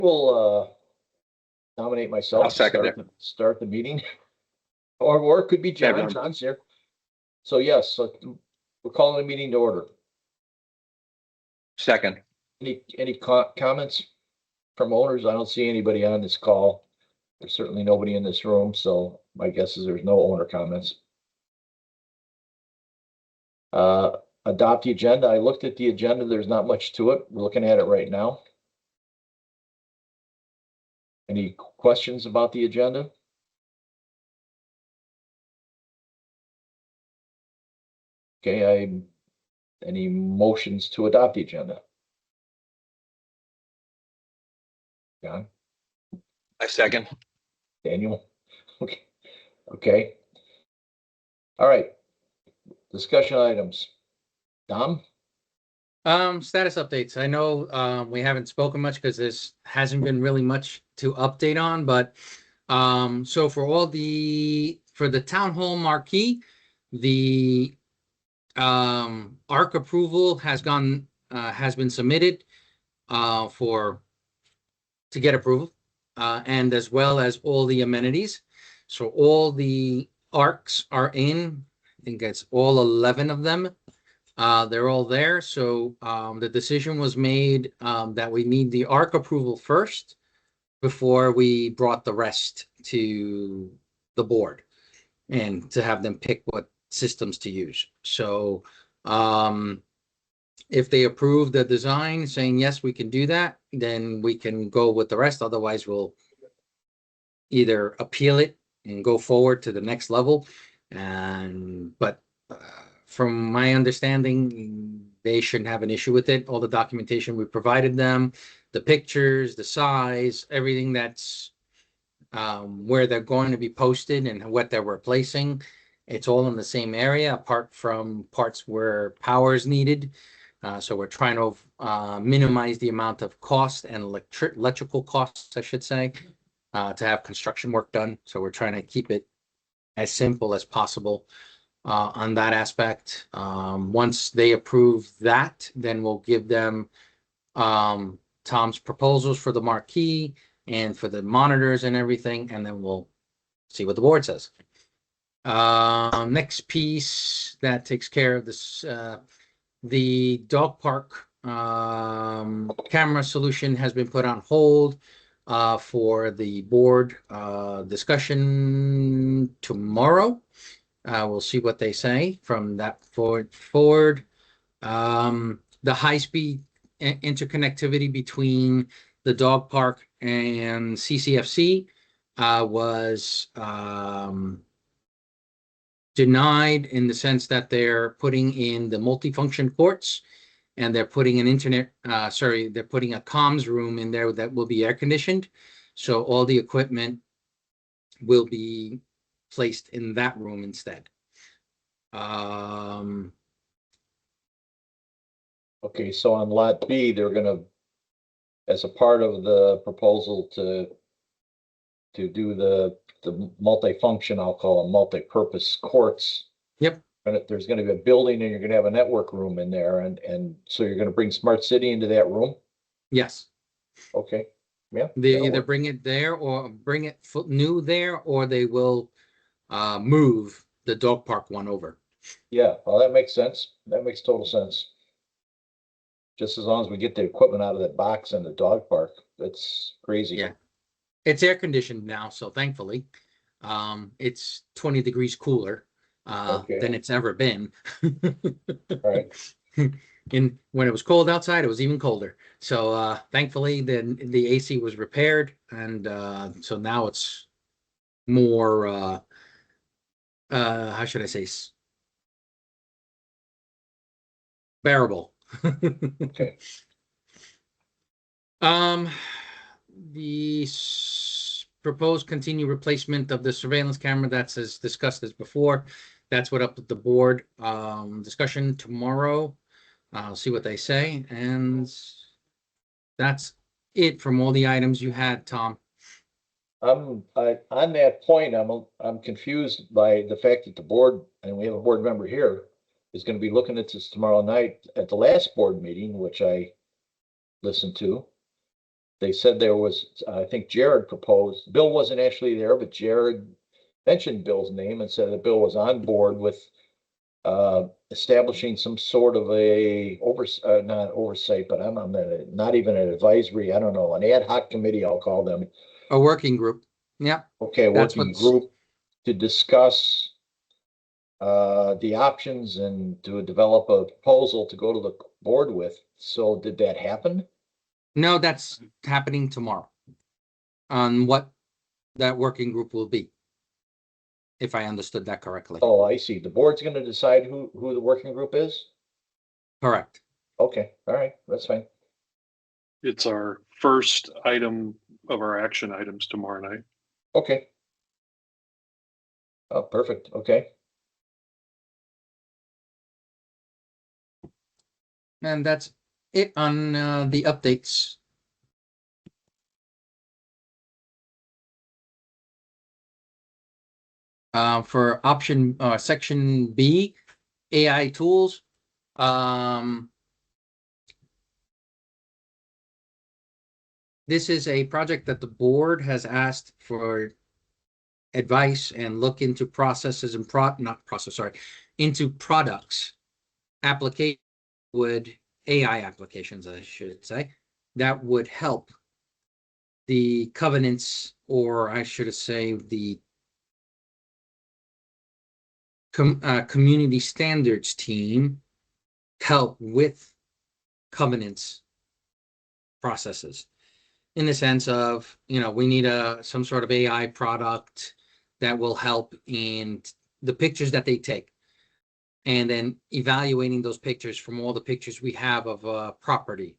Will nominate myself. I'll second it. Start the meeting. Or it could be John. Everyone. John's here. So yes, we're calling the meeting to order. Second. Any comments from owners? I don't see anybody on this call. There's certainly nobody in this room, so my guess is there's no owner comments. Adopt the agenda. I looked at the agenda. There's not much to it. We're looking at it right now. Any questions about the agenda? Okay, any motions to adopt the agenda? John? I second. Daniel? Okay. Okay. All right. Discussion items. Dom? Status updates. I know we haven't spoken much because this hasn't been really much to update on, but so for the town hall marquee, the ARC approval has been submitted to get approval, and as well as all the amenities. So all the ARCs are in. I think it's all 11 of them. They're all there. So the decision was made that we need the ARC approval first before we brought the rest to the board and to have them pick what systems to use. So if they approve the design saying, yes, we can do that, then we can go with the rest. Otherwise, we'll either appeal it and go forward to the next level. But from my understanding, they shouldn't have an issue with it. All the documentation we provided them, the pictures, the size, everything that's where they're going to be posted and what they're replacing. It's all in the same area, apart from parts where power is needed. So we're trying to minimize the amount of cost and electrical costs, I should say, to have construction work done. So we're trying to keep it as simple as possible on that aspect. Once they approve that, then we'll give them Tom's proposals for the marquee and for the monitors and everything, and then we'll see what the board says. Next piece that takes care of this, the dog park camera solution has been put on hold for the board discussion tomorrow. We'll see what they say from that forward. The high-speed interconnectivity between the dog park and CCFC was denied in the sense that they're putting in the multifunction ports and they're putting an they're putting a comms room in there that will be air conditioned. So all the equipment will be placed in that room instead. Okay, so on lot B, they're gonna, as a part of the proposal to do the multifunction, I'll call them multi-purpose courts. Yep. And there's gonna be a building and you're gonna have a network room in there, and so you're gonna bring Smart City into that room? Yes. Okay, yeah. They that'll either work. bring it there or bring it new there, or they will move the dog park one over. Yeah, well, that makes sense. That makes total sense. Just as long as we get the equipment out of that box in the dog park, that's crazy. Yeah. It's air conditioned now, so thankfully, it's 20 degrees cooler than it's ever been. Right. And when it was cold outside, it was even colder. So thankfully, then the AC was repaired, and so now it's more how should I say, bearable. Okay. The proposed continued replacement of the surveillance camera, that's as discussed as before. That's what up with the board discussion tomorrow. I'll see what they say, and that's it from all the items you had, Tom. On that point, I'm confused by the fact that the board, and we have a board member here, is going to be looking at this tomorrow night. At the last board meeting, which I listened to, they said there was, I think Jared proposed, Bill wasn't actually there, but Jared mentioned Bill's name and said that Bill was on board with establishing some sort of a not oversight, but I'm not even an advisory, I don't know, an ad hoc committee, I'll call them. A working group. Yeah, Okay, That's working what's- group to discuss the options and to develop a proposal to go to the board with. So did that happen? no, that's happening tomorrow. On what that working group will be. If I understood that correctly. Oh, I see. The board's gonna decide who the working group is? Correct. Okay, all right, that's fine. It's our first item of our action items tomorrow night. Okay. Oh, perfect, okay. And that's it on the updates. For option section B, AI tools. This is a project that the board has asked for advice and look into processes and into products, application would AI applications, I should say, that would help the covenants, or I should say the community standards team help with covenants processes, in the sense of, we need some sort of AI product that will help in the pictures that they take, and then evaluating those pictures from all the pictures we have of property,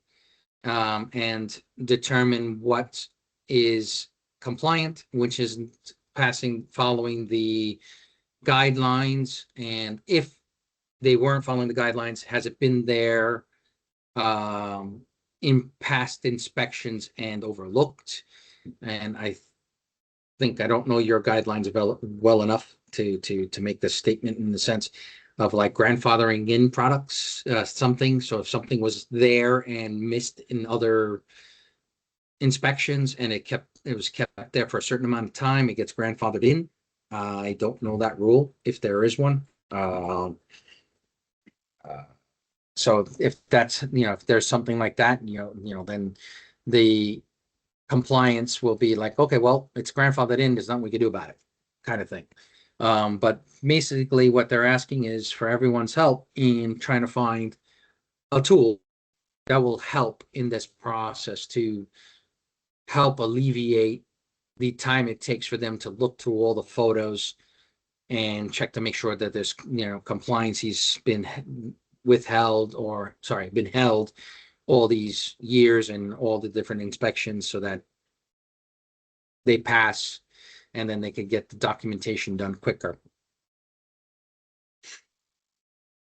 and determine what is compliant, which is following the guidelines, and if they weren't following the guidelines, has it been there in past inspections and overlooked? And I don't know your guidelines well enough to make this statement, in the sense of like grandfathering in products, something. So if something was there and missed in other inspections and it was kept there for a certain amount of time, it gets grandfathered in. I don't know that rule, if there is one. So if that's, if there's something like that, then the compliance will be like, okay, well, it's grandfathered in, there's nothing we can do about it, kind of thing. But basically what they're asking is for everyone's help in trying to find a tool that will help in this process to help alleviate the time it takes for them to look through all the photos and check to make sure that there's, compliance has been held all these years and all the different inspections, so that they pass and then they could get the documentation done quicker.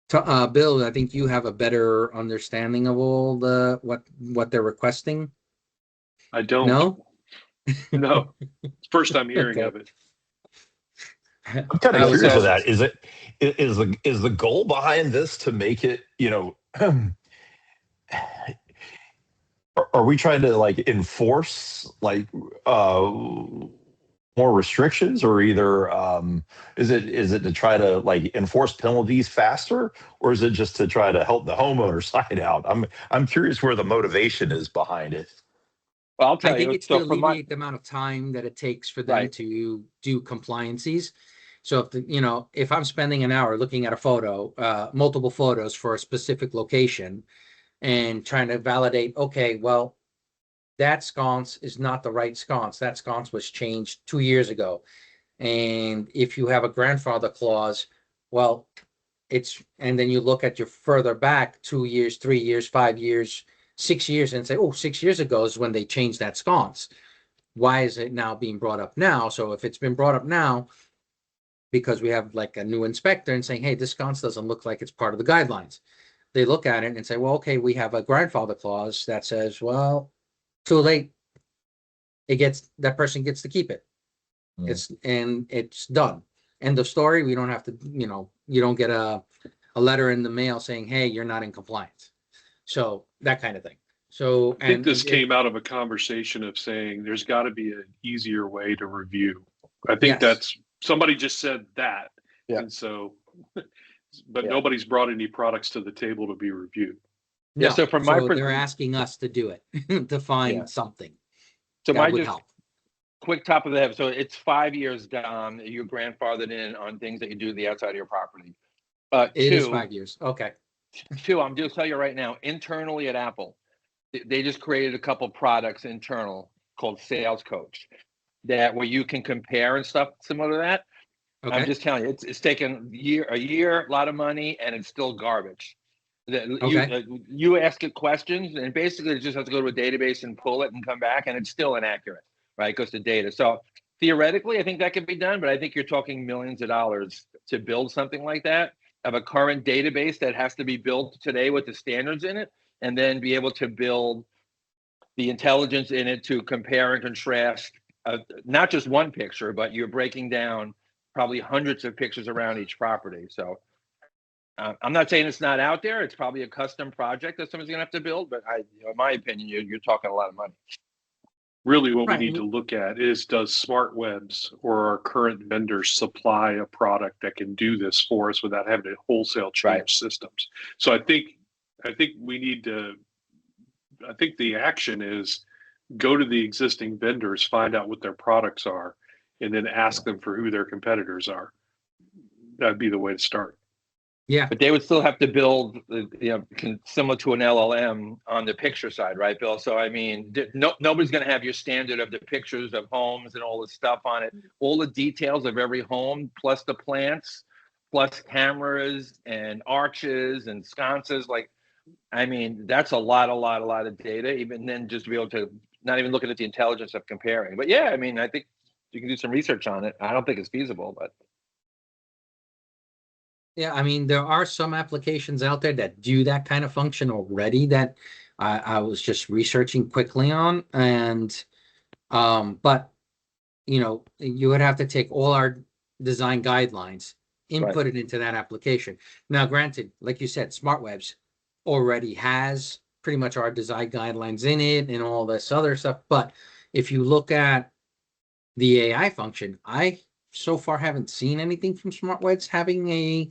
Bill, I think you have a better understanding of all the what they're requesting. I don't. No? No. First time hearing Okay. of it. I'm kind I of was curious with asked- that. Is the goal behind this to make it, are we trying to like enforce like more restrictions, or either is it to try to like enforce penalties faster, or is it just to try to help the homeowner side out? I'm curious where the motivation is behind it. Well, I'll I tell think you. it's to So from my, alleviate the amount of time that it takes for them Right. to do compliances. So if I'm spending an hour looking at a photo, multiple photos for a specific location, and trying to validate, okay, well, that sconce is not the right sconce. That sconce was changed 2 years ago. And if you have a grandfather clause, well, and then you look at your further back 2 years, 3 years, 5 years, 6 years, and say, oh, 6 years ago is when they changed that sconce. Why is it now being brought up now? So if it's been brought up now, because we have like a new inspector and saying, hey, this sconce doesn't look like it's part of the guidelines. They look at it and say, well, okay, we have a grandfather clause that says, well, too late. That person gets to keep it. It's done. End of story. We don't have to, you don't get a letter in the mail saying, hey, you're not in compliance. So that kind of thing. So, I think and this came out of a conversation of saying there's got to be an easier way to review. I think Yes. that's somebody just said that. Yeah. And so, but Yeah. nobody's brought any products to the table to be reviewed. Yeah, no, so from my they're asking us to do it, to find Yeah. something So that my would just help. quick top of the head. So it's 5 years down. You're grandfathered in on things that you do the outside of your property. It is Two, 5 years. Okay. I'm just tell you right now, internally at Apple, they just created a couple products internal called Sales Coach that where you can compare and stuff similar to that. I'm Okay. just telling you, it's taken a year, a lot of money, and it's still garbage. Okay. You ask it questions, and basically it just has to go to a database and pull it and come back, and it's still inaccurate, right? It goes to data. So theoretically, I think that could be done, but I think you're talking millions of dollars to build something like that, of a current database that has to be built today with the standards in it, and then be able to build the intelligence in it to compare and contrast not just one picture, but you're breaking down probably hundreds of pictures around each property. So I'm not saying it's not out there. It's probably a custom project that someone's going to have to build, but in my opinion, you're talking a lot of money. Really, what Right. we need to look at is, does SmartWebs or our current vendors supply a product that can do this for us without having to wholesale change Right. systems? So I think we need to. I think the action is go to the existing vendors, find out what their products are, and then ask them for who their competitors are. That'd be the way to start. Yeah. But they would still have to build, similar to an LLM on the picture side, right, Bill? So I mean, nobody's going to have your standard of the pictures of homes and all the stuff on it, all the details of every home, plus the plants, plus cameras and arches and sconces. Like, I mean, that's a lot of data. Even then, just to be able to not even looking at the intelligence of comparing. But yeah, I mean, I think you can do some research on it. I don't think it's feasible, but. Yeah, I mean, there are some applications out there that do that kind of function already that I was just researching quickly on. And, but, you would have to take all our design guidelines, input it into that application. Now, granted, like you said, SmartWebs already has pretty much our design guidelines in it and all this other stuff. But if you look at the AI function, I so far haven't seen anything from SmartWebs having a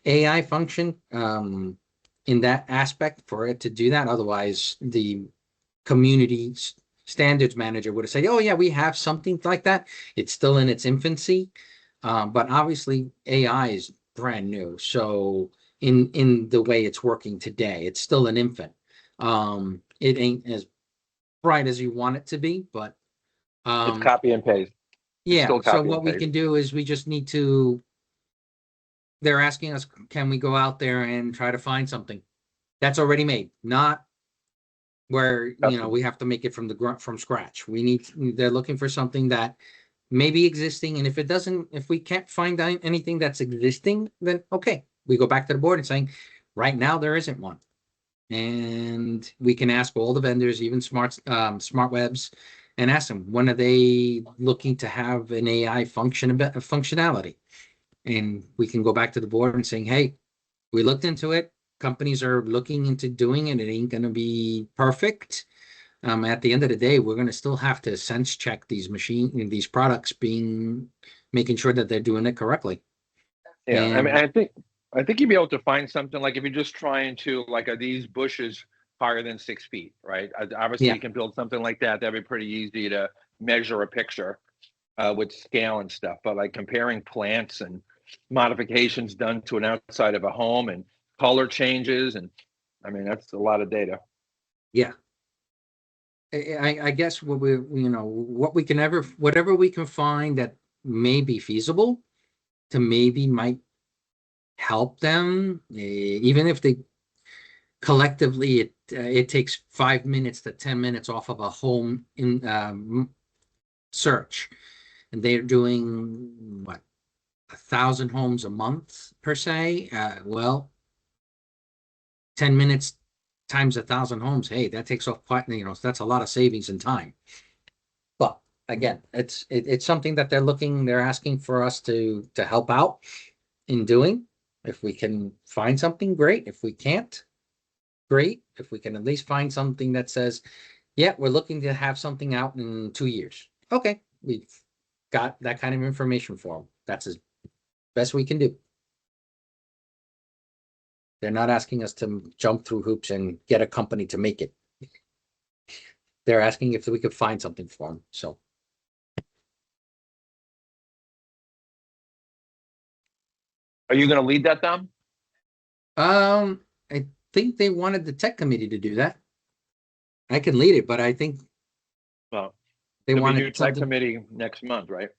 AI function in that aspect for it to do that. Otherwise, the community standards manager would have said, oh yeah, we have something like that. It's still in its infancy. But obviously AI is brand new. So in the way it's working today, it's still an infant. It ain't as bright as you want it to be, but It's copy and paste. yeah. still So copy what and we paste. can do is we just need to, they're asking us, can we go out there and try to find something that's already made, not where, Custom. we have to make it from scratch. They're looking for something that may be existing. And if we can't find anything that's existing, then okay, we go back to the board and saying, right now there isn't one. And we can ask all the vendors, even SmartWebs, and ask them, when are they looking to have an AI functionality? And we can go back to the board and saying, hey, we looked into it. Companies are looking into doing it. It ain't going to be perfect. At the end of the day, we're going to still have to sense check these products, making sure that they're doing it correctly. Yeah, I mean, And- I think you'd be able to find something like if you're just trying to like, are these bushes higher than 6 feet, right? Obviously, Yeah. you can build something like that. That'd be pretty easy to measure a picture with scale and stuff. But like comparing plants and modifications done to an outside of a home and color changes, and I mean, that's a lot of data. Yeah. I guess whatever we can find that may be feasible to might help them, even if they collectively it takes 5 minutes to 10 minutes off of a home in search, and they're doing 1,000 homes a month per se. Well, 10 minutes times 1,000 homes. Hey, that takes off quite, that's a lot of savings in time. But again, it's something that they're asking for us to help out in doing. If we can find something, great. If we can't, great. If we can at least find something that says, yeah, we're looking to have something out in 2 years. Okay, we've got that kind of information for them. That's as best we can do. They're not asking us to jump through hoops and get a company to make it. They're asking if we could find something for them. So Are you going to lead that, Dom? I think they wanted the tech committee to do that. I can lead it, but I think Well, they there'll be a wanted new tech something. committee next month, right?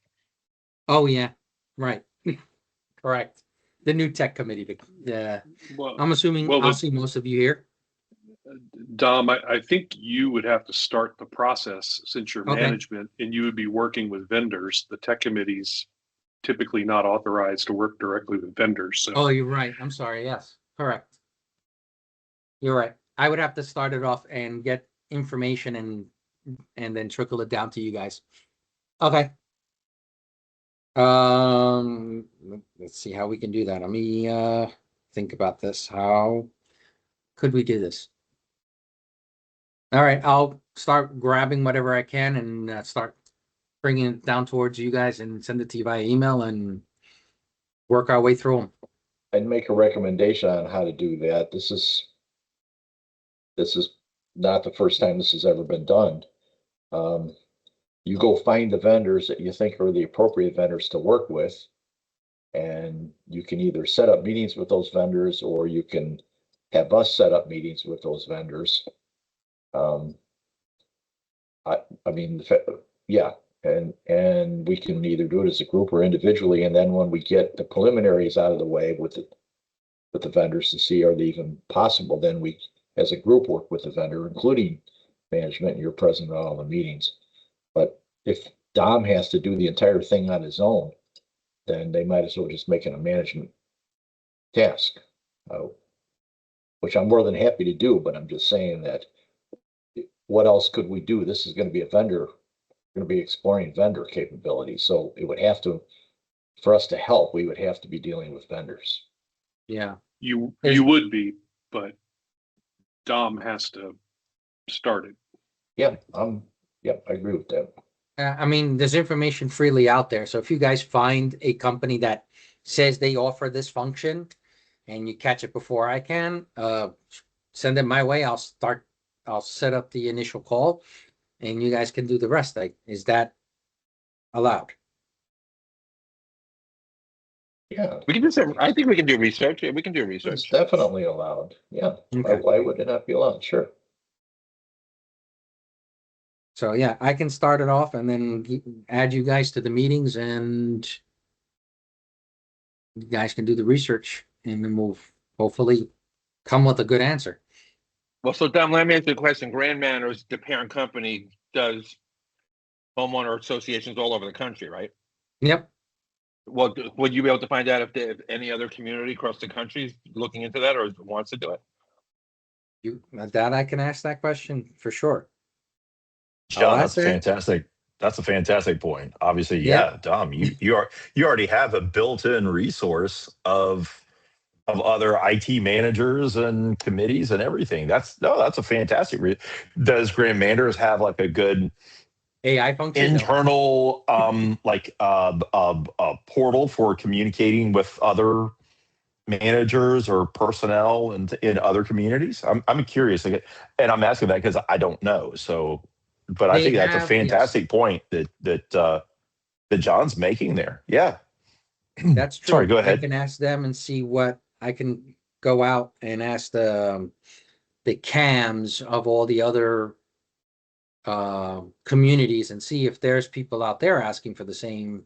Oh yeah, right. Correct. The new tech committee. Yeah, Well, I'm assuming Well, I'll the- see most of you here. Dom, I think you would have to start the process since you're Okay. management and you would be working with vendors. The tech committee's typically not authorized to work directly with vendors. So Oh, you're right. I'm sorry. Yes, correct. You're right. I would have to start it off and get information and then trickle it down to you guys. Okay. Let's see how we can do that. Let me think about this. How could we do this? All right, I'll start grabbing whatever I can and start bringing it down towards you guys and send it to you via email and work our way through them. I'd make a recommendation on how to do that. This is not the first time this has ever been done. You go find the vendors that you think are the appropriate vendors to work with. And you can either set up meetings with those vendors or you can have us set up meetings with those vendors. I mean, yeah, and we can either do it as a group or individually. And then when we get the preliminaries out of the way with the vendors to see are they even possible, then we, as a group, work with the vendor, including management, and you're present at all the meetings. But if Dom has to do the entire thing on his own, then they might as well just make it a management task, which I'm more than happy to do, but I'm just saying that what else could we do? This is going to be a vendor, going to be exploring vendor capability. So it would have to, for us to help, we would have to be dealing with vendors. Yeah. you Is- you would be, but Dom has to start it. Yeah, I agree with that. I mean, there's information freely out there. So if you guys find a company that says they offer this function and you catch it before I can, send it my way. I'll set up the initial call and you guys can do the rest. Like, is that allowed? Yeah, We can just. I think we can do research. Yeah, we can do it's research. definitely allowed. Yeah. Okay. Why would it not be allowed? Sure. So yeah, I can start it off and then add you guys to the meetings and you guys can do the research and then we'll hopefully come with a good answer. Well, so Dom, let me ask you a question. Grand Manners, the parent company, does homeowner associations all over the country, right? Yep. Well, would you be able to find out if any other community across the country is looking into that or wants to do it? That I can ask that question for sure. John, that's it. That's a fantastic point. Obviously, Yeah. yeah, Dom, you already have a built-in resource of other IT managers and committees and everything. That's a fantastic. Does Grand Manders have like a good AI function. No. internal like a portal for communicating with other managers or personnel in other communities? I'm curious, and I'm asking that because I don't know. So, but I They think that's a have, fantastic point that John's making there. Yeah. That's true. Sorry, go I ahead. can ask them and see what I can go out and ask the CAMs of all the other communities and see if there's people out there asking for the same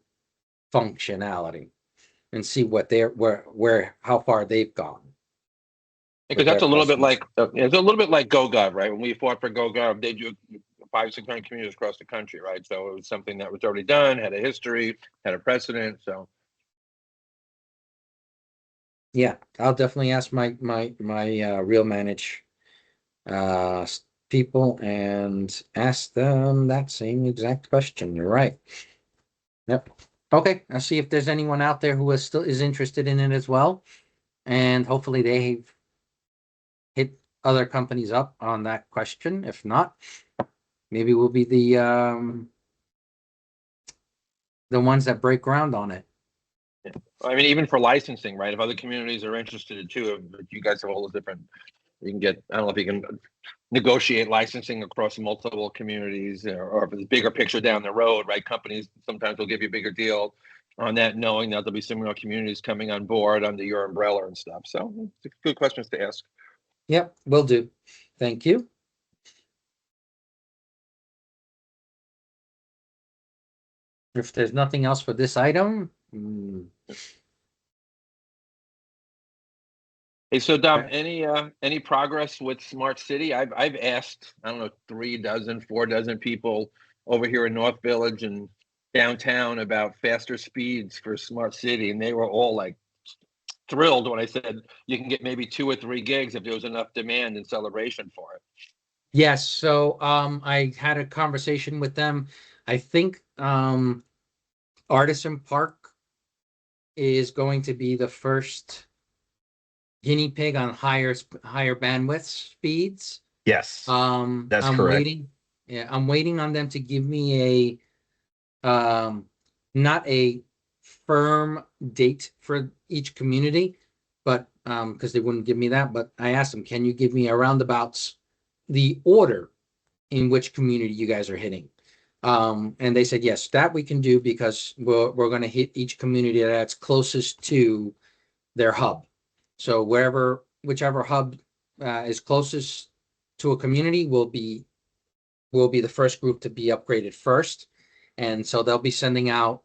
functionality and see what they're where how far they've gone. Because that's a little bit like it's a little bit like GoGov, right? When we fought for GoGov, they do 500-600 communities across the country, right? So it was something that was already done, had a history, had a precedent. So Yeah, I'll definitely ask my real manage people and ask them that same exact question. You're right. Yep. Okay, I'll see if there's anyone out there who is interested in it as well. And hopefully they've hit other companies up on that question. If not, maybe we'll be the ones that break ground on it. I mean, even for licensing, right? If other communities are interested too, if you guys have all the different, you can get, I don't know if you can negotiate licensing across multiple communities, or if it's bigger picture down the road, right? Companies sometimes will give you a bigger deal on that, knowing that there'll be similar communities coming on board under your umbrella and stuff. So it's good questions to ask. Yep, will do. Thank you. If there's nothing else for this item, Hey, so Dom, Okay. any progress with Smart City? I've asked, I don't know, 4 dozen people over here in North Village and downtown about faster speeds for Smart City, and they were all like thrilled when I said you can get maybe 2 or 3 gigs if there was enough demand and celebration for it. yes, so I had a conversation with them. I think Artisan Park is going to be the first guinea pig on higher bandwidth speeds. Yes, that's I'm correct. waiting. Yeah, I'm waiting on them to give me a not a firm date for each community, but because they wouldn't give me that. But I asked them, can you give me a roundabouts the order in which community you guys are hitting? And they said yes, that we can do because we're going to hit each community that's closest to their hub. So whichever hub is closest to a community will be the first group to be upgraded first. And so they'll be sending out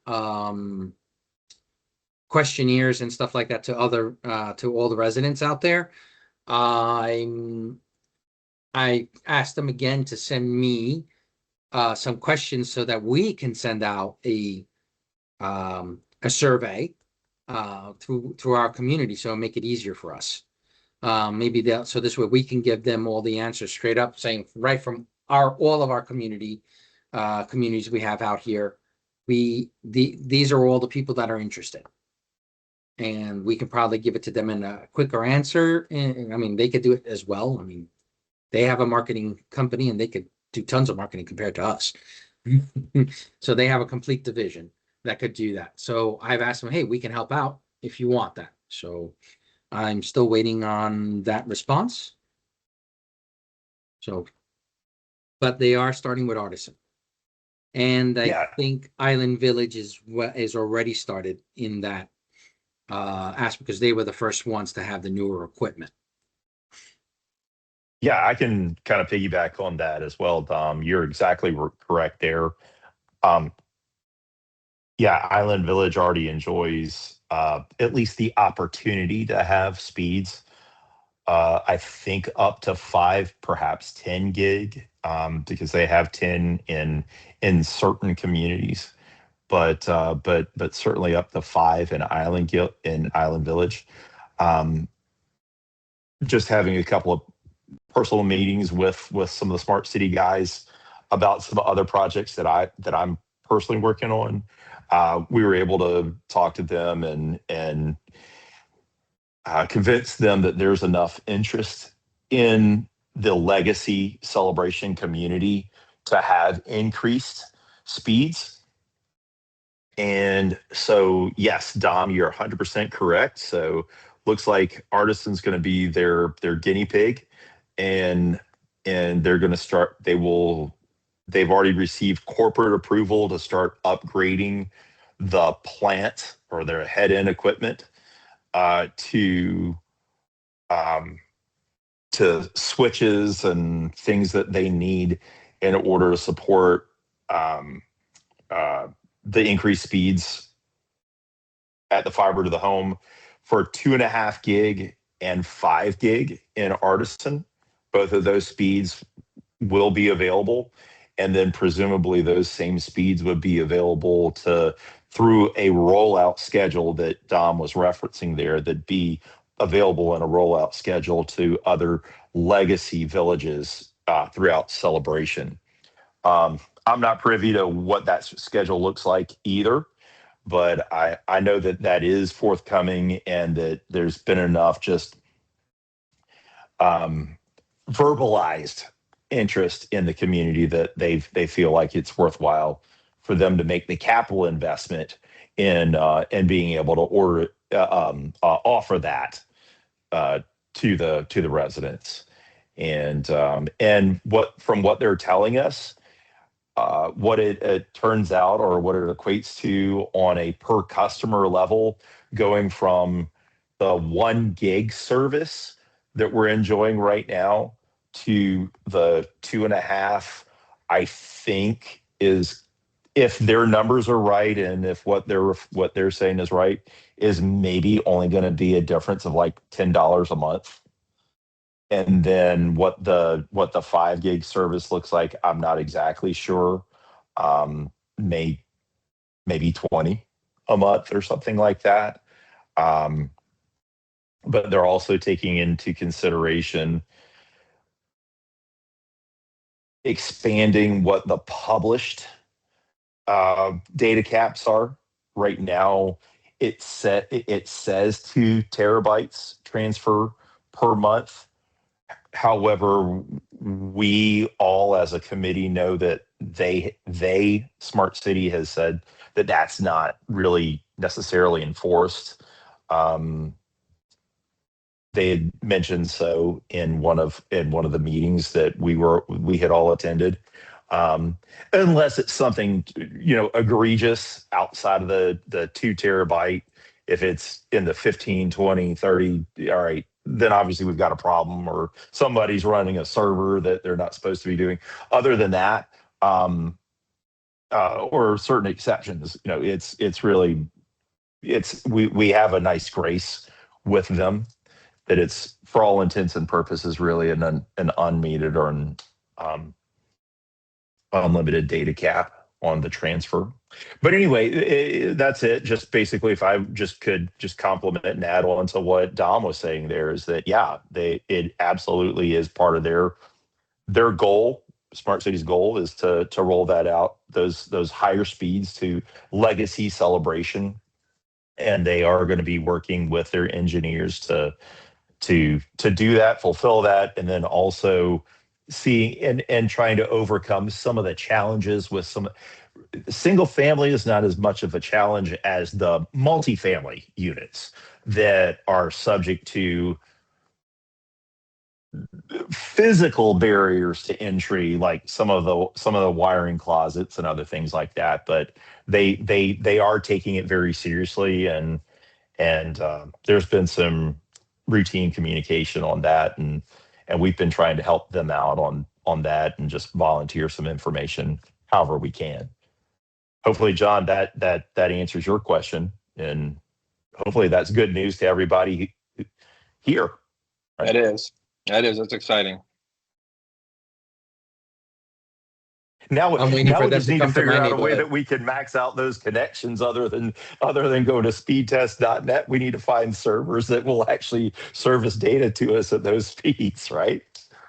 questionnaires and stuff like that to all the residents out there. I asked them again to send me some questions so that we can send out a survey through our community, so make it easier for us. Maybe so this way we can give them all the answers straight up, saying right from all of our communities we have out here. These are all the people that are interested, and we can probably give it to them in a quicker answer. And I mean, they could do it as well. I mean, they have a marketing company and they could do tons of marketing compared to us. So they have a complete division that could do that. So I've asked them, hey, we can help out if you want that. So I'm still waiting on that response. So, but they are starting with Artisan. And I think Island Village is already started in that aspect because they were the first ones to have the newer equipment. Yeah, I can kind of piggyback on that as well, Dom. You're exactly correct there. Yeah, Island Village already enjoys at least the opportunity to have speeds. I think up to 5, perhaps 10 gig, because they have 10 in certain communities, but certainly up to 5 in Island Village. Just having a couple of personal meetings with some of the smart city guys about some other projects that I'm personally working on. We were able to talk to them and convince them that there's enough interest in the legacy celebration community to have increased speeds. And so, yes, Dom, you're 100% correct. So looks like Artisan's going to be their guinea pig, and they're going to start. They've already received corporate approval to start upgrading the plant or their head end equipment to switches and things that they need in order to support the increased speeds at the fiber to the home for 2.5 gig and 5 gig in Artisan. Both of those speeds will be available. And then presumably those same speeds would be available through a rollout schedule that Dom was referencing there, that'd be available in a rollout schedule to other legacy villages throughout Celebration. I'm not privy to what that schedule looks like either, but I know that is forthcoming and that there's been enough just verbalized interest in the community that they feel like it's worthwhile for them to make the capital investment in being able to offer that to the residents. And what from what they're telling us, what it turns out or what it equates to on a per customer level, going from the 1 gig service that we're enjoying right now to the 2.5, I think is, if their numbers are right and if what they're saying is right, is maybe only going to be a difference of like $10 a month. And then what the 5 gig service looks like, I'm not exactly sure. Um, maybe 20 a month or something like that. But they're also taking into consideration expanding what the published data caps are. Right now, it says 2 terabytes transfer per month. However, we all as a committee know that Smart City has said that that's not really necessarily enforced. They had mentioned so in one of the meetings that we had all attended. Unless it's something, egregious outside of the 2 terabyte. If it's in the 15, 20, 30, all right, then obviously we've got a problem, or somebody's running a server that they're not supposed to be doing. Other than that, or certain exceptions, we have a nice grace with them, that it's for all intents and purposes really an unmetered or an unlimited data cap on the transfer. But anyway, that's it. Just basically, if I could compliment and add on to what Dom was saying there, is that, yeah, it absolutely is part of their goal. Smart City's goal is to roll that out, those higher speeds to Legacy Celebration, and they are going to be working with their engineers to do that, fulfill that, and then also seeing and trying to overcome some of the challenges with some single family is not as much of a challenge as the multifamily units that are subject to physical barriers to entry, like some of the wiring closets and other things like that. But they are taking it very seriously, and there's been some routine communication on that, and we've been trying to help them out on that, and just volunteer some information however we can. Hopefully, John, that answers your question, and hopefully that's good news to everybody here. Right? That's exciting. Now, I'm waiting for we them just to need to come to figure my out a way neighborhood. that we can max out those connections other than go to speedtest.net. We need to find servers that will actually service data to us at those speeds, right?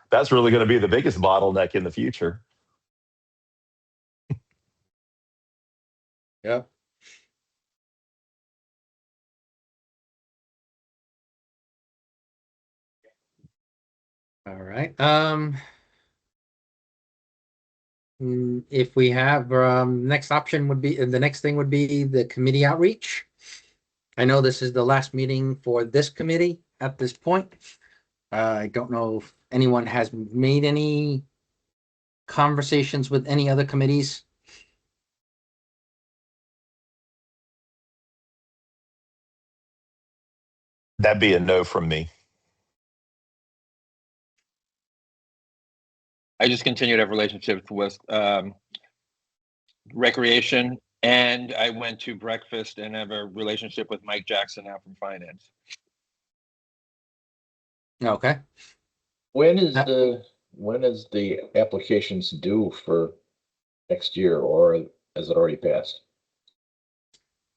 That's really going to be the biggest bottleneck in the future. Yeah. All right. If we have, next option would be, the next thing would be the committee outreach. I know this is the last meeting for this committee at this point. I don't know if anyone has made any conversations with any other committees. That'd be a no from me. I just continue to have relationships with recreation, and I went to breakfast and have a relationship with Mike Jackson now from finance. Okay. When is the applications due for next year, or has it already passed?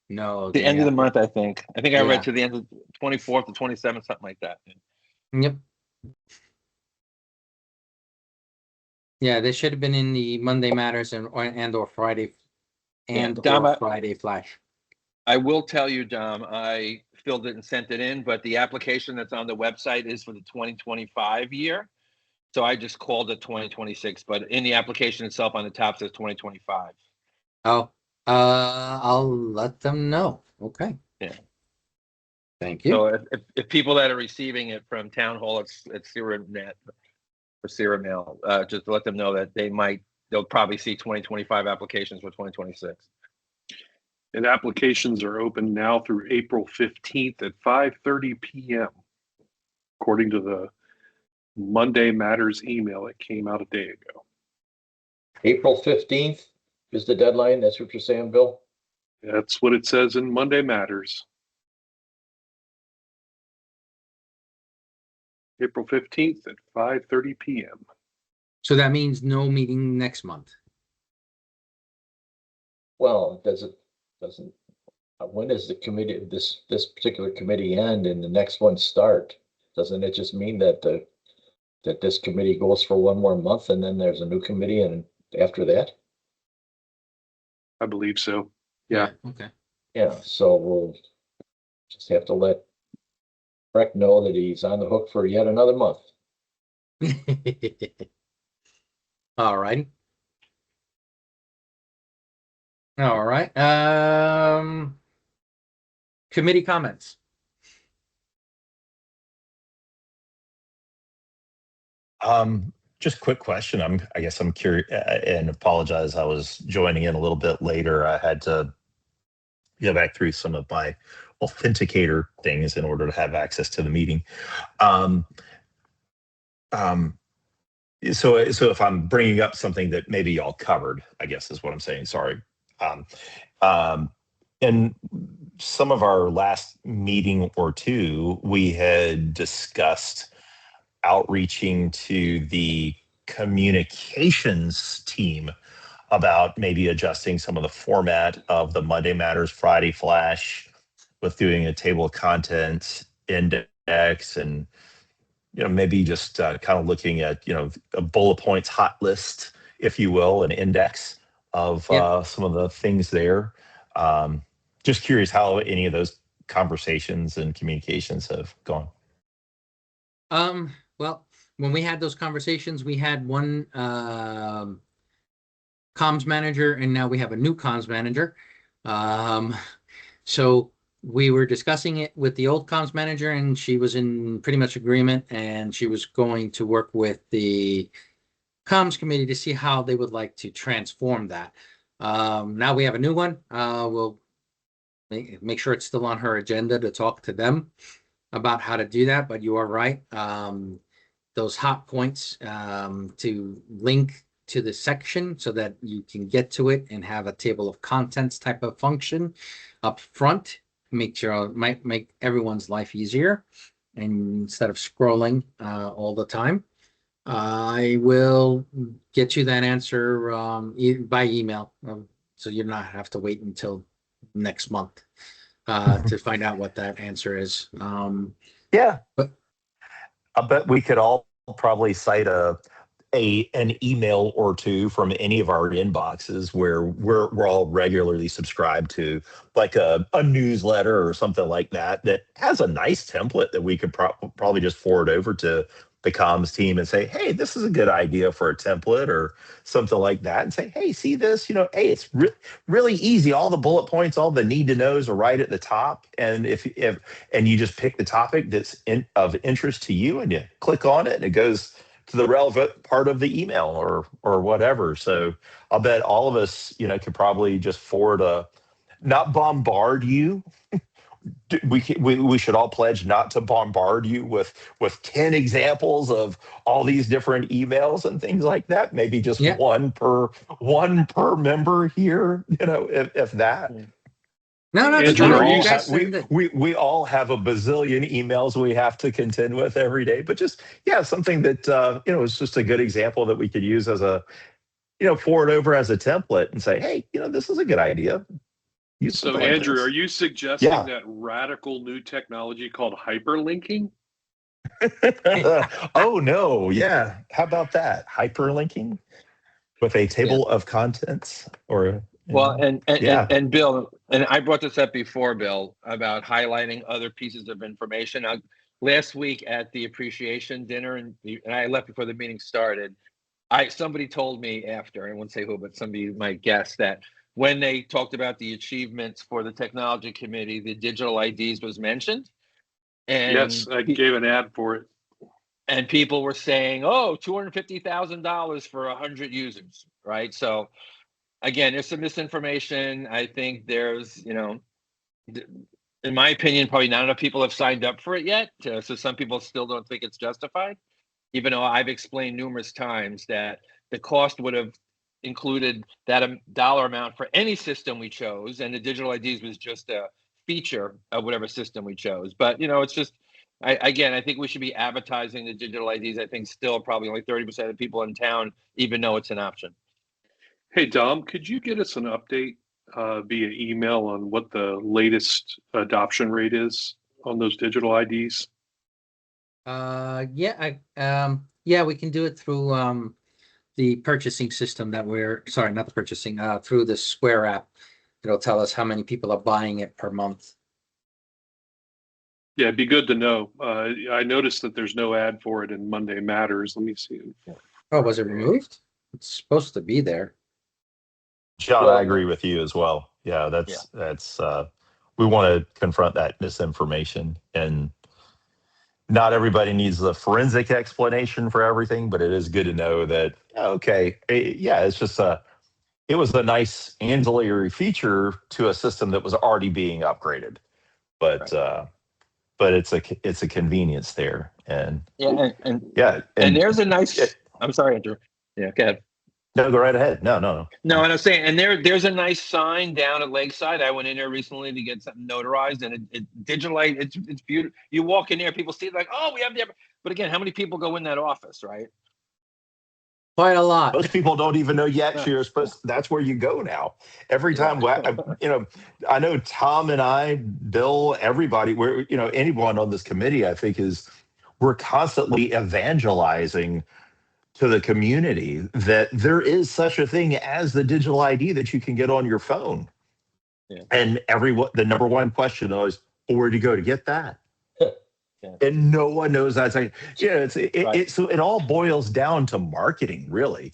No. The end of the month, I think. I Yeah. read to the end of 24th to 27th, something like that. Yep. Yeah, they should have been in the Monday Matters or Friday Dom, Friday Flash. I will tell you, Dom, I filled it and sent it in, but the application that's on the website is for the 2025 year. So I just called it 2026, but in the application itself on the top says 2025. Oh, I'll let them know. Okay. Yeah. Thank you. So if people that are receiving it from Town Hall, it's SierraNet or Sierra Mail, just to let them know that they'll probably see 2025 applications for 2026. And applications are open now through April 15th at 5:30 p.m. according to the Monday Matters email that came out a day ago. April 15th is the deadline. That's what you're saying, Bill? That's what it says in Monday Matters. April 15th at 5:30 p.m. So that means no meeting next month. Well, doesn't, when does the committee, this particular committee end and the next one start? Doesn't it just mean that that this committee goes for one more month and then there's a new committee and after that? I believe so. Yeah. Okay. Yeah, so we'll just have to let Breck know that he's on the hook for yet another month. All right. All right. Committee comments. Just quick question. I guess I'm curious and apologize. I was joining in a little bit later. I had to go back through some of my authenticator things in order to have access to the meeting. So if I'm bringing up something that maybe y'all covered, I guess is what I'm saying. Sorry. In some of our last meeting or two, we had discussed outreaching to the communications team about maybe adjusting some of the format of the Monday Matters Friday Flash with doing a table of contents index and maybe just kind of looking at a bullet points hot list, if you will, an index of some of the things there. Just curious how any of those conversations and communications have gone. Well, when we had those conversations, we had one comms manager, and now we have a new comms manager. So we were discussing it with the old comms manager, and she was in pretty much agreement, and she was going to work with the comms committee to see how they would like to transform that. Now we have a new one. We'll make sure it's still on her agenda to talk to them about how to do that. But you are right. Those hot points to link to the section so that you can get to it and have a table of contents type of function up front might make everyone's life easier, and instead of scrolling all the time. I will get you that answer by email, so you not have to wait until next month to find out what that answer is. Yeah, but I bet we could all probably cite an email or two from any of our inboxes where we're all regularly subscribed to, like a newsletter or something like that has a nice template that we could probably just forward over to the comms team and say, hey, this is a good idea for a template or something like that, and say, hey, see this, hey, it's really easy. All the bullet points, all the need to knows are right at the top, and if you just pick the topic that's of interest to you and you click on it and it goes to the relevant part of the email or whatever. So I'll bet all of us, could probably just forward not bombard you. We should all pledge not to bombard you with 10 examples of all these different emails and things like that. Maybe just one per member here, if that. No, Andrew, we all have a bazillion emails we have to contend with every day, but just something that is just a good example that we could use as a forward over as a template and say, hey, this is a good idea. So Andrew, are you suggesting that radical new technology called hyperlinking? Oh no, yeah. How about that? Hyperlinking with a table of contents or Well, and Bill, and I brought this up before, Bill, about highlighting other pieces of information. Now, last week at the appreciation dinner, and I left before the meeting started. Somebody told me after, I won't say who, but somebody might guess, that when they talked about the achievements for the technology committee, the digital IDs was mentioned. And Yes, I gave an ad for it. and people were saying, "Oh, $250,000 for 100 users," right? So again, there's some misinformation. I think there's, in my opinion, probably not enough people have signed up for it yet. So some people still don't think it's justified, even though I've explained numerous times that the cost would have included that dollar amount for any system we chose, and the digital IDs was just a feature of whatever system we chose. But it's just, I think we should be advertising the digital IDs. I think still probably only 30% of people in town even know it's an option. Hey, Dom, could you get us an update via email on what the latest adoption rate is on those digital IDs? Yeah, we can do it through the purchasing system that sorry, not the purchasing, through the Square app. It'll tell us how many people are buying it per month. Yeah, it'd be good to know. I noticed that there's no ad for it in Monday Matters. Let me see. Oh, was it removed? It's supposed to be there. John, Well, I agree with you as well. Yeah, that's we want to confront that misinformation, and not everybody needs the forensic explanation for everything, but it is good to know that it's just it was a nice ancillary feature to a system that was already being upgraded, but it's a convenience there, and and there's a nice. I'm sorry, Andrew. Yeah, go ahead. No, go right ahead. No. No, and I'm saying, and there's a nice sign down at Lakeside. I went in there recently to get something notarized, and it digitalized. It's beautiful. You walk in there, people see it like, oh, we have the. But again, how many people go in that office, right? Quite a lot. Most people don't even know yet you're supposed. That's where you go now. Every time, I know Tom and I, Bill, everybody, anyone on this committee, I think we're constantly evangelizing to the community that there is such a thing as the digital ID that you can get on your phone. Yeah. And the number one question is, where'd you go to get that? Yeah. And no one knows that. So it all boils down to marketing, really.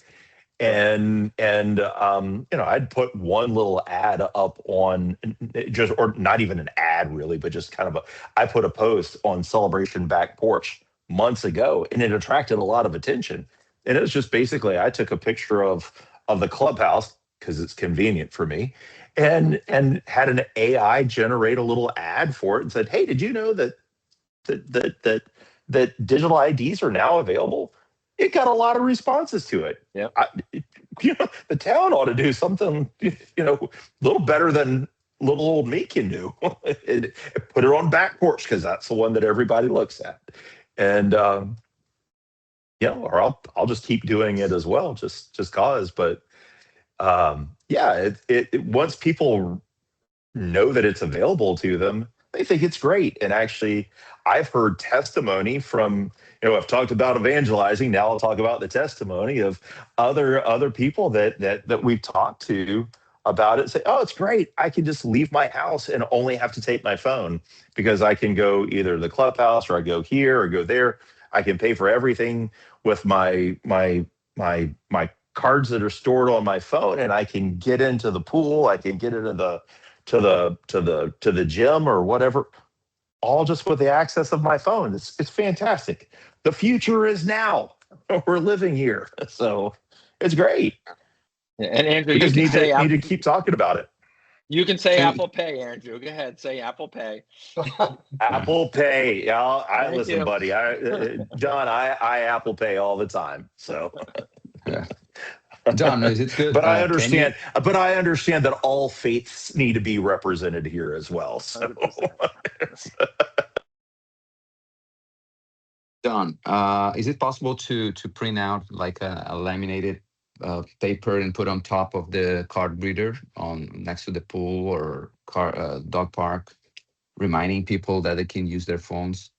And I'd put one little ad up on or not even an ad really, but just kind of I put a post on Celebration Back Porch months ago, and it attracted a lot of attention. And it was just basically, I took a picture of the clubhouse because it's convenient for me, and had an AI generate a little ad for it and said, "Hey, did you know that digital IDs are now available?" It got a lot of responses to it. Yeah, the town ought to do something, a little better than little old me can do. Put it on Back Porch because that's the one that everybody looks at, and or I'll just keep doing it as well, just cause. But once people know that it's available to them, they think it's great. And actually, I've heard testimony from, I've talked about evangelizing. Now I'll talk about the testimony of other people that we've talked to about it. Say, oh, it's great. I can just leave my house and only have to take my phone because I can go either to the clubhouse or I go here or go there. I can pay for everything with my cards that are stored on my phone, and I can get into the pool. I can get into to the gym or whatever, all just with the access of my phone. It's fantastic. The future is now. We're living here, so it's great. And Andrew, we just need to keep talking about it. You can say Apple Pay, Andrew. Go ahead, say Apple Pay. Apple Pay. Yeah, listen, buddy. John, I Apple Pay all the time. So. Yeah. John, it's good. But I understand. But I understand that all faiths need to be represented here as well. So. John, is it possible to print out like a laminated paper and put on top of the card reader next to the pool or dog park, reminding people that they can use their phones?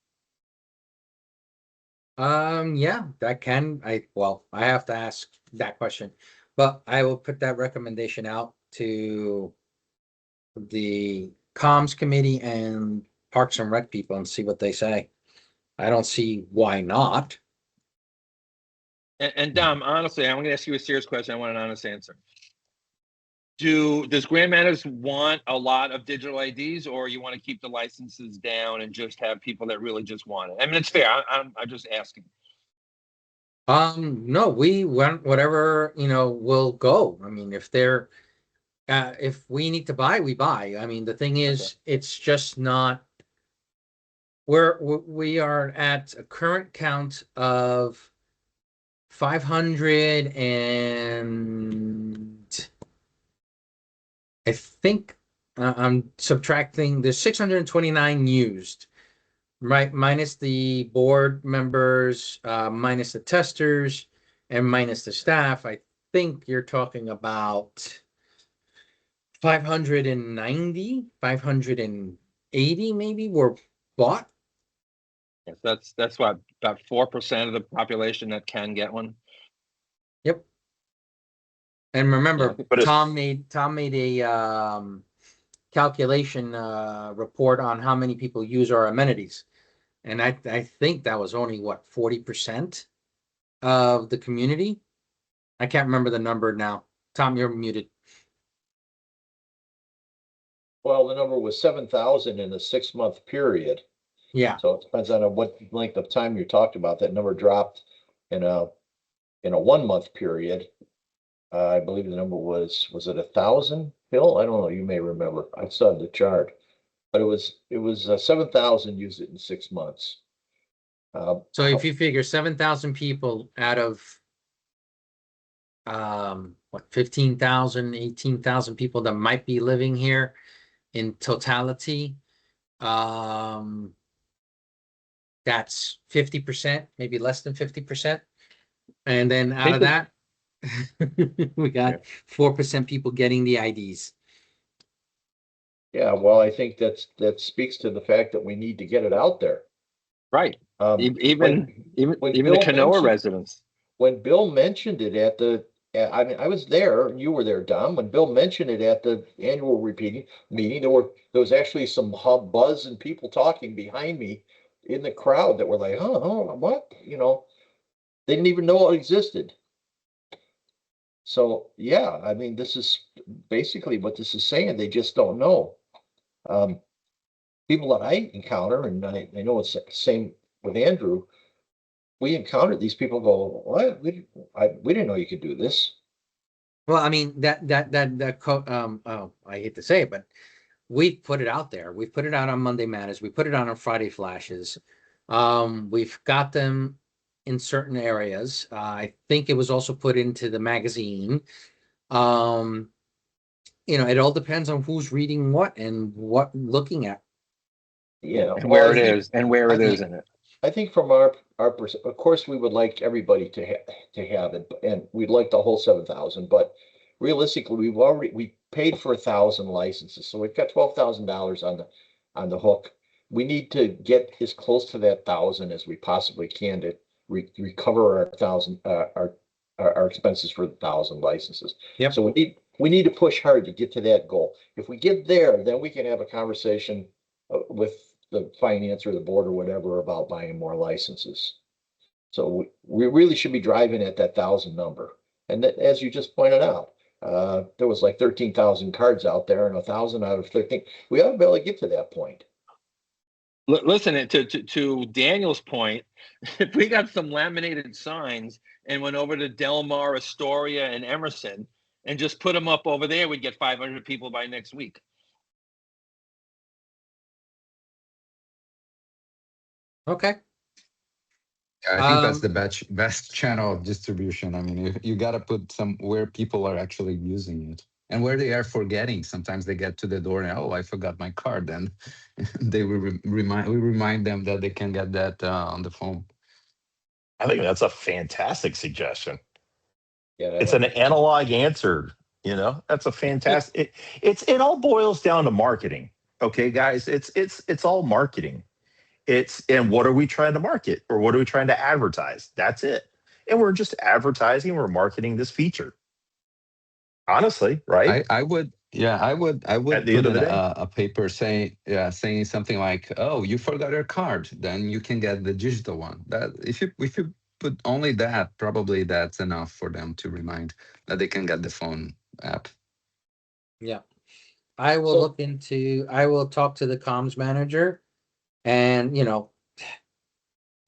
Yeah, that can. I have to ask that question, but I will put that recommendation out to the comms committee and Parks and Rec people and see what they say. I don't see why not. And Dom, honestly, I'm going to ask you a serious question. I want an honest answer. Does Grand Meadows want a lot of digital IDs, or you want to keep the licenses down and just have people that really just want it? I mean, it's fair. I'm just asking. No, we want whatever, will go. I mean, if we need to buy, we buy. I mean, the thing is, it's just not, we are at a current count of 500 and I think I'm subtracting, there's 629 used, right? Minus the board members, minus the testers, and minus the staff. I think you're talking about 590, 580 maybe were bought. Yes, that's what, about 4% of the population that can get one. Yep. And remember, But it's- Tom made a calculation report on how many people use our amenities. And I think that was only what, 40% of the community? I can't remember the number now. Tom, you're muted. Well, the number was 7,000 in a 6-month period. Yeah. So it depends on what length of time you're talking about. That number dropped in a 1-month period. I believe the number was it 1,000? Bill, I don't know. You may remember. I saw the chart, but it was 7,000 used it in 6 months. So if you figure 7,000 people out of what, 15,000, 18,000 people that might be living here in totality, that's 50%, maybe less than 50%. And then out of that, we got 4% people getting the IDs. Yeah, well, I think that speaks to the fact that we need to get it out there. Right. Even when the Bill Canoa mentioned- residents. When Bill mentioned it I mean, I was there, and you were there, Dom. When Bill mentioned it at the annual meeting, there was actually some buzz and people talking behind me in the crowd that were like, oh, what? They didn't even know it existed. So yeah, I mean, this is basically what this is saying. They just don't know. People that I encounter, and I know it's the same with Andrew. We encountered these people go, what? We didn't know you could do this. Well, I mean, oh, I hate to say it, but we put it out there. We put it out on Monday Matters. We put it out on Friday Flashes. We've got them in certain areas. I think it was also put into the magazine. It all depends on who's reading what and what looking at. Yeah, And where it is in it. I think from our of course, we would like everybody to have it, and we'd like the whole 7,000. But realistically, we paid for 1,000 licenses, so we've got $12,000 on the hook. We need to get as close to that 1,000 as we possibly can to recover our 1,000 our expenses for the 1,000 licenses. Yep. So we need to push hard to get to that goal. If we get there, then we can have a conversation with the finance or the board or whatever about buying more licenses. So we really should be driving at that 1,000 number. And that, as you just pointed out, there was like 13,000 cards out there, and 1,000 out of 13. We ought to be able to get to that point. Listen, to Daniel's point, if we got some laminated signs and went over to Del Mar, Astoria, and Emerson and just put them up over there, we'd get 500 people by next week. Okay. I think that's the best channel of distribution. I mean, you got to put some where people are actually using it and where they are forgetting. Sometimes they get to the door and, oh, I forgot my card. And they will remind them that they can get that on the phone. I think that's a fantastic suggestion. Yeah, It's an analog answer. That's a fantastic. It all boils down to marketing. Okay, guys, it's all marketing. And what are we trying to market, or what are we trying to advertise? That's it. And we're just advertising, we're marketing this feature. Honestly, right? I would Yeah, I would At put the end of the day. a paper saying something like, "Oh, you forgot your card," then you can get the digital one. That if you put only that, probably that's enough for them to remind that they can get the phone app. Yeah. I will So- look into, I will talk to the comms manager and,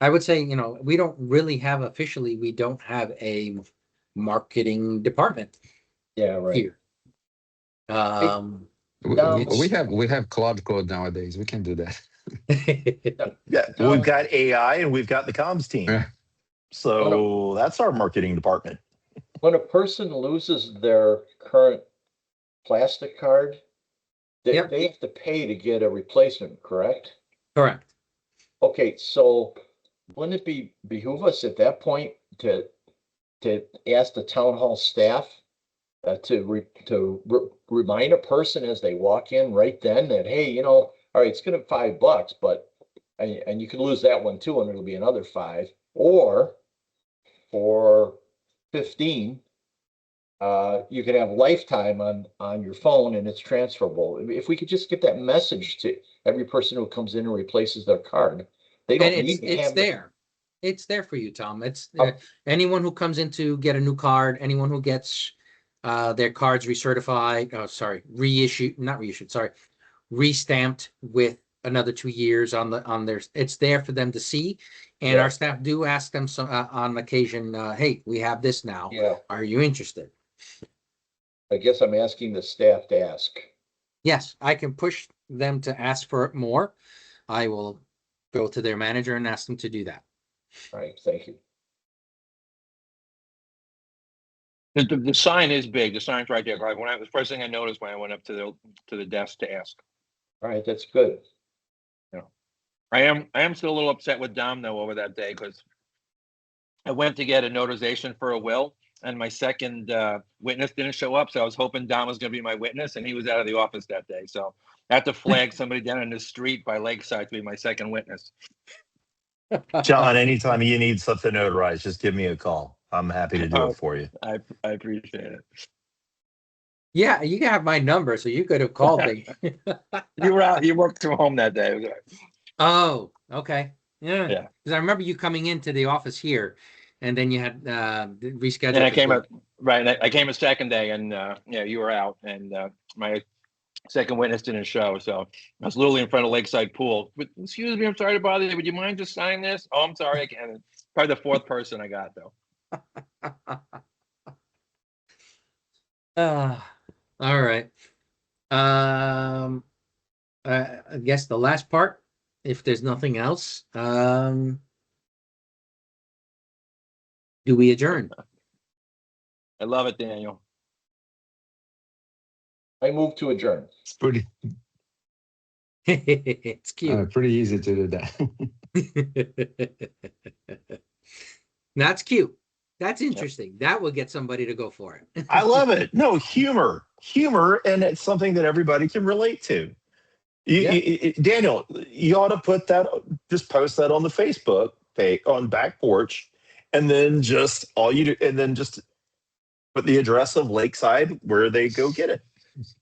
I would say, we don't really have officially, we don't have a marketing department Yeah, right. here. Um, We have Claude Code nowadays. We can do that. Yeah. Well, we've got AI and we've got the comms team. Yeah. So that's our marketing department. When a person loses their current plastic card, Yep. they have to pay to get a replacement, correct? Correct. Okay, so wouldn't it behoove us at that point to ask the town hall staff to remind a person as they walk in right then that, hey, all right, it's gonna be $5, but and you could lose that one too, and it'll be another 5, or for 15, you could have lifetime on your phone and it's transferable. If we could just get that message to every person who comes in and replaces their card, they don't And need to it's have. there. It's there for you, Tom. It's Oh. anyone who comes in to get a new card, anyone who gets their cards recertified, restamped with another 2 years on their, it's there for them to see. And Yeah. our staff do ask them on occasion, hey, we have this now. Yeah, Are you interested? I guess I'm asking the staff to ask. Yes, I can push them to ask for it more. I will go to their manager and ask them to do that. All right, thank you. The sign is big. The sign's right there. Like the first thing I noticed when I went up to the desk to ask. All right, that's good. I am still a little upset with Dom though over that day because I went to get a notarization for a will and my second witness didn't show up. So I was hoping Dom was going to be my witness and he was out of the office that day. So I had to flag somebody down in the street by Lakeside to be my second witness. John, anytime you need something notarized, just give me a call. I'm happy to do it for you. I appreciate it. Yeah, you have my number, so you could have called me. You were out. You worked from home that day. It was all right. Oh, okay. Yeah. Yeah. Because I remember you coming into the office here, and then you had rescheduled. And I the came tour. up right. And I came a second day, and yeah, you were out, and my second witness didn't show. So I was literally in front of Lakeside Pool. Excuse me, I'm sorry to bother you. Would you mind just signing this? Oh, I'm sorry. I can't. Probably the fourth person I got though. All right. I guess the last part, if there's nothing else, do we adjourn? I love it, Daniel. I move to adjourn. It's pretty It's cute. pretty easy to do that. That's cute. That's interesting. That will get somebody to go for it. I love it. No, humor, and it's something that everybody can relate to. Daniel, you ought to just post that on the Facebook page on Back Porch, and then just just put the address of Lakeside where they go get it,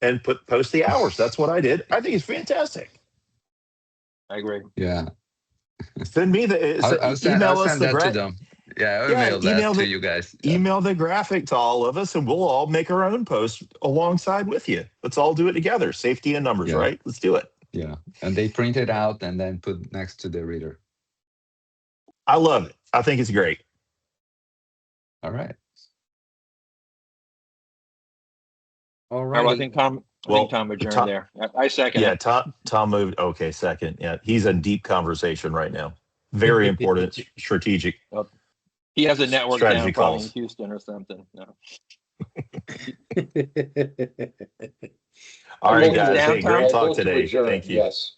and post the hours. That's what I did. I think it's fantastic. I agree. Yeah. Send me I'll send that to them. Yeah, I'll email that to you guys. Yeah. Email the graphic to all of us, and we'll all make our own post alongside with you. Let's all do it together. Safety in numbers, Yeah. right? Let's do it. Yeah. And they print it out and then put next to the reader. I love it. I think it's great. All right. All Well, I right. think Tom adjourned Tom- there. I second. Yeah, it. Tom moved. Okay, second. Yeah, he's in deep conversation right now. Very important strategic. He has a network Strategy down probably calls. in Houston or something. No. All right, I guys. down, Hey, Tom? great I talk move to today. adjourn, Thank you. Yes.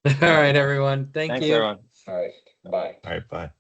All right, everyone. Thank Thanks, you. everyone. All right, bye. All right, bye.